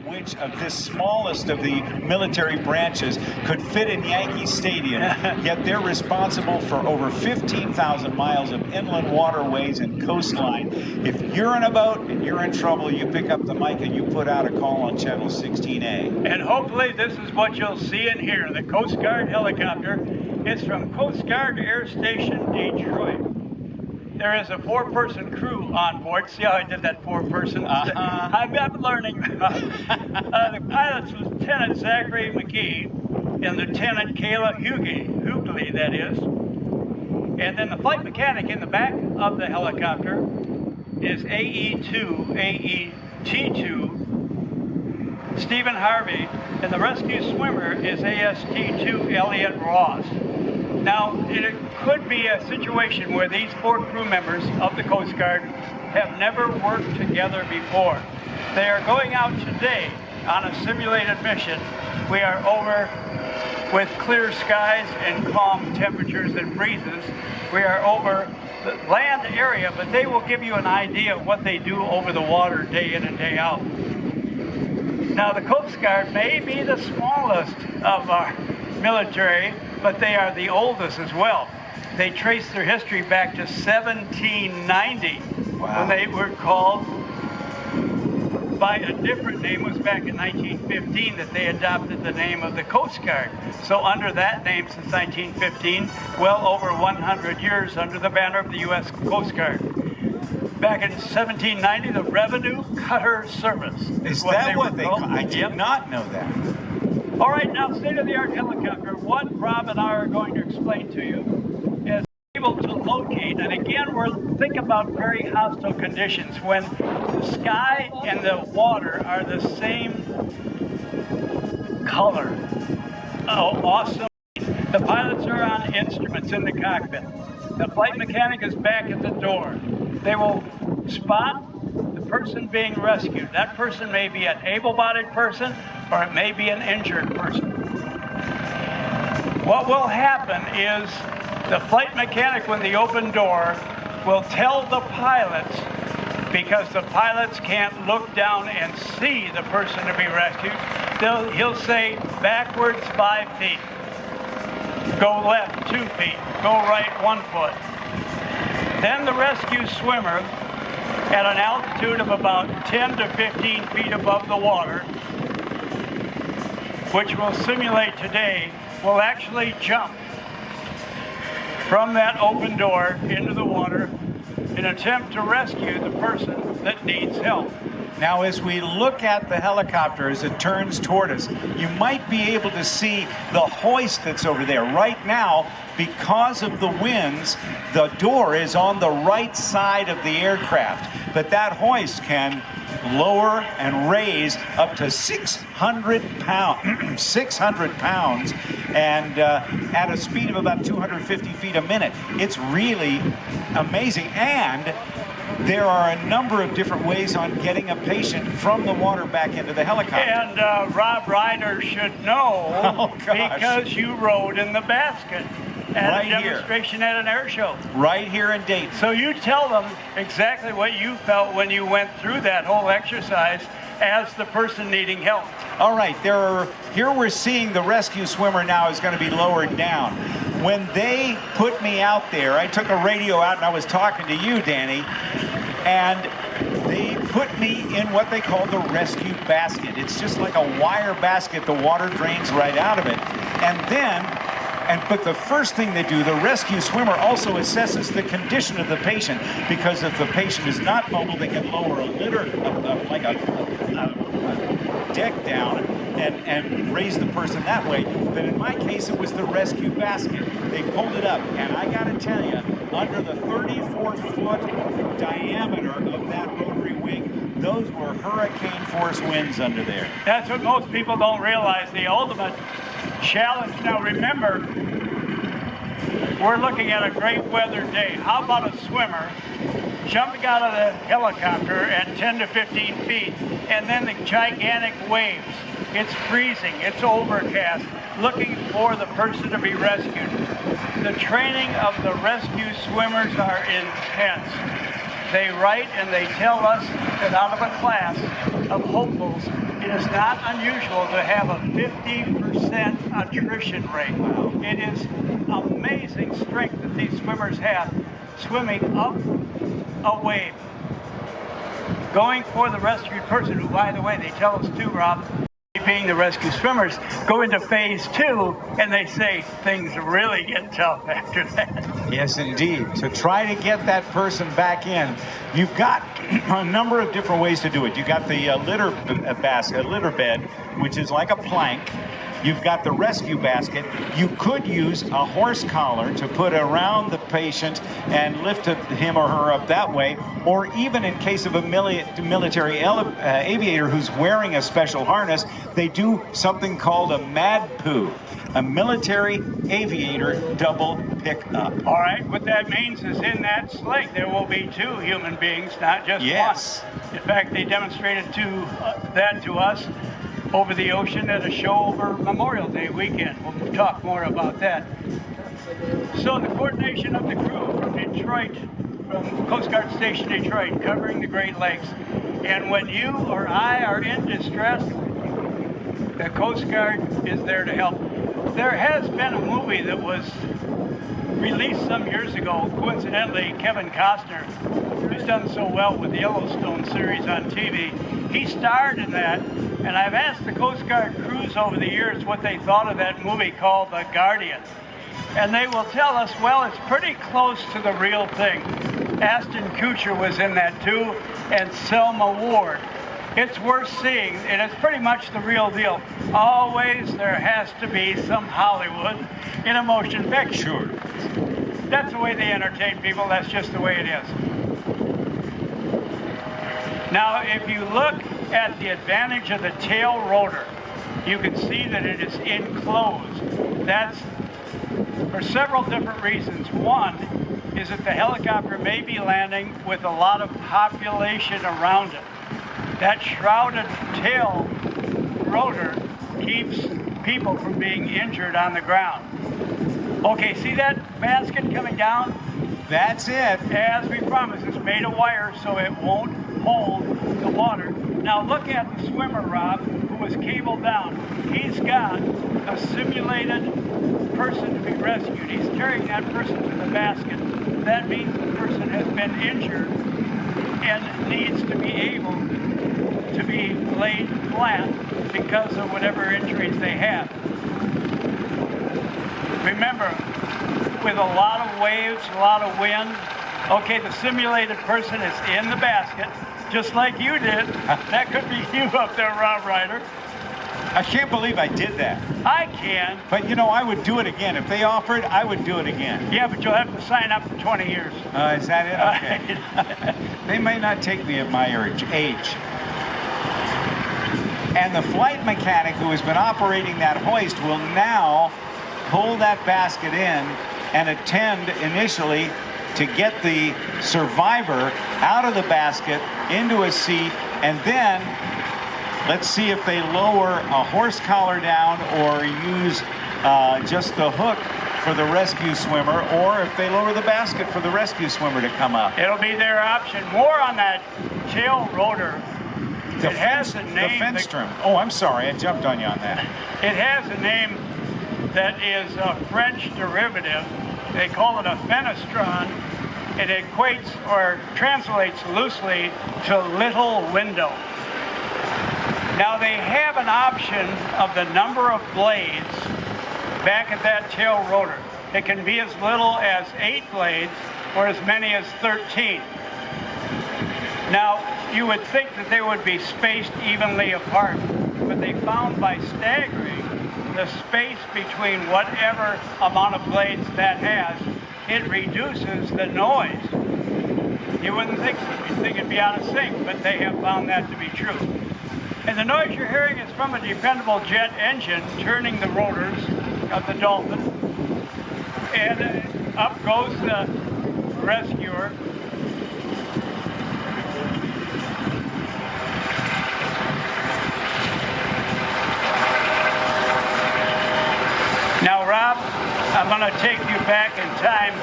which of this smallest of the military branches could fit in Yankee Stadium, yet they're responsible for over 15,000 miles of inland waterways and coastline. If you're in a boat and you're in trouble, you pick up the mic and you put out a call on channel 16A. And hopefully this is what you'll see and hear. The Coast Guard helicopter is from Coast Guard Air Station Detroit. There is a 4-person crew on board. See how I did that 4-person? I'm learning. The pilots was Lieutenant Zachary McGee and Lieutenant Kayla Hughley, that is. And then the flight mechanic in the back of the helicopter is AE-2, Stephen Harvey, and the rescue swimmer is AST-2 Elliot Ross. Now, it could be a situation where these 4 crew members of the Coast Guard have never worked together before. They are going out today on a simulated mission. We are over with clear skies and calm temperatures and breezes. We are over the land area, but they will give you an idea of what they do over the water day in and day out. Now, the Coast Guard may be the smallest of our military, but they are the oldest as well. They trace their history back to 1790, when they were called by a different name. It was back in 1915 that they adopted the name of the Coast Guard. So under that name since 1915, well over 100 years under the banner of the U.S. Coast Guard. Back in 1790, the Revenue Cutter Service. Is that what they call it? I did not know that. All right, now state-of-the-art helicopter. What Rob and I are going to explain to you is able to locate, and again, think about very hostile conditions when the sky and the water are the same color. Oh, awesome. The pilots are on instruments in the cockpit. The flight mechanic is back at the door. They will spot the person being rescued. That person may be an able-bodied person, or it may be an injured person. What will happen is the flight mechanic, when the open door, will tell the pilots, because the pilots can't look down and see the person to be rescued, he'll say backwards 5 feet, go left 2 feet, go right 1 foot. Then the rescue swimmer, at an altitude of about 10 to 15 feet above the water, which we'll simulate today, will actually jump from that open door into the water in an attempt to rescue the person that needs help. Now, as we look at the helicopter as it turns toward us, you might be able to see the hoist that's over there. Right now, because of the winds, the door is on the right side of the aircraft, but that hoist can lower and raise up to 600 pounds and at a speed of about 250 feet a minute. It's really amazing. And there are a number of different ways on getting a patient from the water back into the helicopter. And Rob Ryder should know, because you rode in the basket at a demonstration at an air show. Right here in Dayton. So you tell them exactly what you felt when you went through that whole exercise as the person needing help. All right, here we're seeing the rescue swimmer now is going to be lowered down. When they put me out there, I took a radio out and I was talking to you, Danny, and they put me in what they call the rescue basket. It's just like a wire basket. The water drains right out of it. But the first thing they do, the rescue swimmer also assesses the condition of the patient, because if the patient is not mobile, they can lower a litter, like a deck down and raise the person that way. But in my case, it was the rescue basket. They pulled it up, and I got to tell you, under the 34-foot diameter of that rotary wing, those were hurricane force winds under there. That's what most people don't realize, the ultimate challenge. Now remember, we're looking at a great weather day. How about a swimmer jumping out of the helicopter at 10 to 15 feet, and then the gigantic waves? It's freezing, it's overcast, looking for the person to be rescued. The training of the rescue swimmers are intense. They write and they tell us that out of a class of hopefuls, it is not unusual to have a 50% attrition rate. It is amazing strength that these swimmers have, swimming up a wave, going for the rescued person, who, by the way, they tell us too, Rob, being the rescue swimmers, go into phase 2, and they say things really get tough after that. Yes, indeed. To try to get that person back in, you've got a number of different ways to do it. You've got the litter bed, which is like a plank. You've got the rescue basket. You could use a horse collar to put around the patient and lift him or her up that way, or even in case of a military aviator who's wearing a special harness, they do something called a MADPOO, a military aviator double pickup. All right, what that means is in that sling there will be 2 human beings, not just one. In fact, they demonstrated that to us over the ocean at a show over Memorial Day weekend. We'll talk more about that. So the coordination of the crew from Detroit, from Coast Guard Station Detroit, covering the Great Lakes. And when you or I are in distress, the Coast Guard is there to help. There has been a movie that was released some years ago. Coincidentally, Kevin Costner, who's done so well with the Yellowstone series on TV, he starred in that. And I've asked the Coast Guard crews over the years what they thought of that movie called The Guardian. And they will tell us, well, it's pretty close to the real thing. Ashton Kutcher was in that too, and Selma Ward. It's worth seeing, and it's pretty much the real deal. Always there has to be some Hollywood in a motion picture. Sure. That's the way they entertain people. That's just the way it is. Now, if you look at the advantage of the tail rotor, you can see that it is enclosed. That's for several different reasons. One is that the helicopter may be landing with a lot of population around it. That shrouded tail rotor keeps people from being injured on the ground. Okay, see that basket coming down? That's it. As we promised, it's made of wire so it won't hold the water. Now look at the swimmer, Rob, who was cabled down. He's got a simulated person to be rescued. He's carrying that person to the basket. That means the person has been injured and needs to be able to be laid flat because of whatever injuries they have. Remember, with a lot of waves, a lot of wind, okay, the simulated person is in the basket, just like you did. That could be you up there, Rob Ryder. I can't believe I did that. I can. But you know, I would do it again. If they offered, I would do it again. Yeah, but you'll have to sign up for 20 years. Is that it? Okay. They may not take me at my age. And the flight mechanic who has been operating that hoist will now pull that basket in and attend initially to get the survivor out of the basket into a seat, and then let's see if they lower a horse collar down or use just the hook for the rescue swimmer, or if they lower the basket for the rescue swimmer to come up. It'll be their option. More on that tail rotor. It has a name. The Fenstrom. Oh, I'm sorry, I jumped on you on that. It has a name that is a French derivative. They call it a fenestron. It equates or translates loosely to little window. Now they have an option of the number of blades back at that tail rotor. It can be as little as 8 blades or as many as 13. Now, you would think that they would be spaced evenly apart, but they found by staggering the space between whatever amount of blades that has, it reduces the noise. You wouldn't think so. You'd think it'd be out of sync, but they have found that to be true. And the noise you're hearing is from a dependable jet engine turning the rotors of the Dolphin. And up goes the rescuer. Now, Rob, I'm going to take you back in time,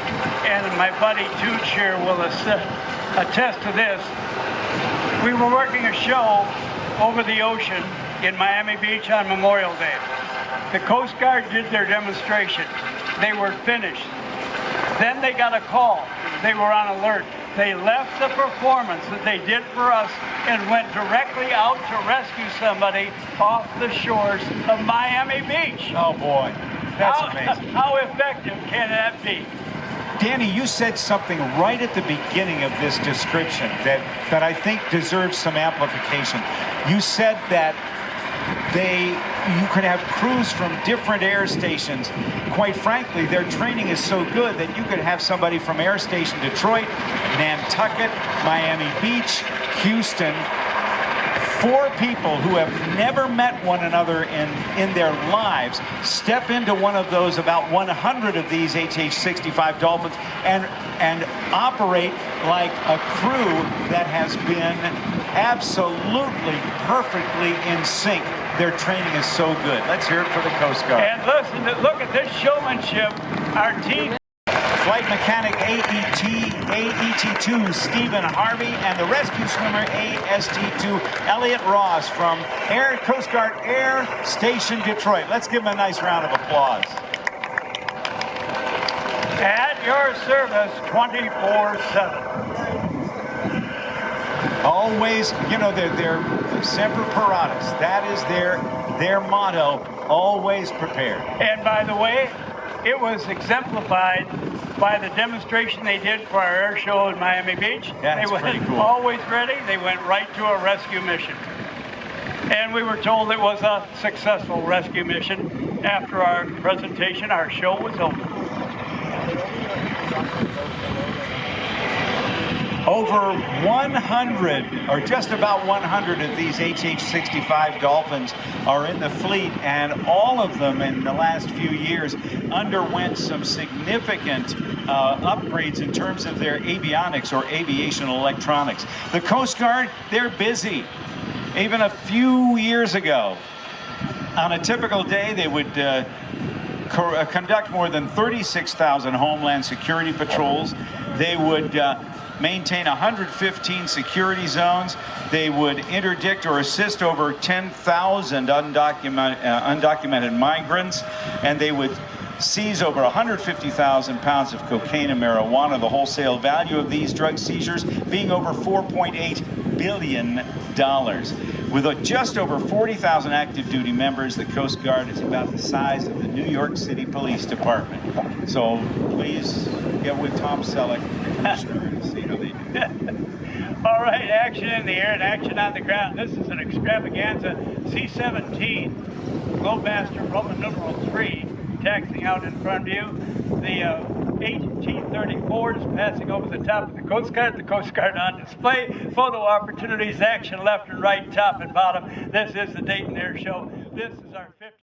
and my buddy Tooch here will attest to this. We were working a show over the ocean in Miami Beach on Memorial Day. The Coast Guard did their demonstration. They were finished. Then they got a call. They were on alert. They left the performance that they did for us and went directly out to rescue somebody off the shores of Miami Beach. Oh boy, that's amazing. How effective can that be? Danny, you said something right at the beginning of this description that I think deserves some amplification. You said that you could have crews from different air stations. Quite frankly, their training is so good that you could have somebody from Air Station Detroit, Nantucket, Miami Beach, Houston. 4 people who have never met one another in their lives step into one of those, about 100 of these MH-65 Dolphins, and operate like a crew that has been absolutely perfectly in sync. Their training is so good. Let's hear it for the Coast Guard. And listen, look at this showmanship. Our team. Flight mechanic AET2 Stephen Harvey and the rescue swimmer AST2 Elliot Ross from Coast Guard Air Station Detroit. Let's give them a nice round of applause. At your service 24/7. Always, you know, they're semper paratus. That is their motto, always prepared. And by the way, it was exemplified by the demonstration they did for our air show in Miami Beach. Yeah, they were pretty cool. Always ready. They went right to a rescue mission. And we were told it was a successful rescue mission. After our presentation, our show was over. Over 100, or just about 100 of these MH-65 Dolphins are in the fleet, and all of them in the last few years underwent some significant upgrades in terms of their avionics or aviation electronics. The Coast Guard, they're busy. Even a few years ago, on a typical day, they would conduct more than 36,000 Homeland Security patrols. They would maintain 115 security zones. They would interdict or assist over 10,000 undocumented migrants, and they would seize over 150,000 pounds of cocaine and marijuana, the wholesale value of these drug seizures being over $4.8 billion. With just over 40,000 active duty members, the Coast Guard is about the size of the New York City Police Department. So please get with Tom Selleck, the commissioner, and see how they do. All right, action in the air and action on the ground. This is an extravaganza C-17 Globemaster Roman numeral 3 taxiing out in front of you. The T-34 is passing over the top of the Coast Guard on display. Photo opportunities, action left and right, top and bottom. This is the Dayton Airshow. This is our 50th.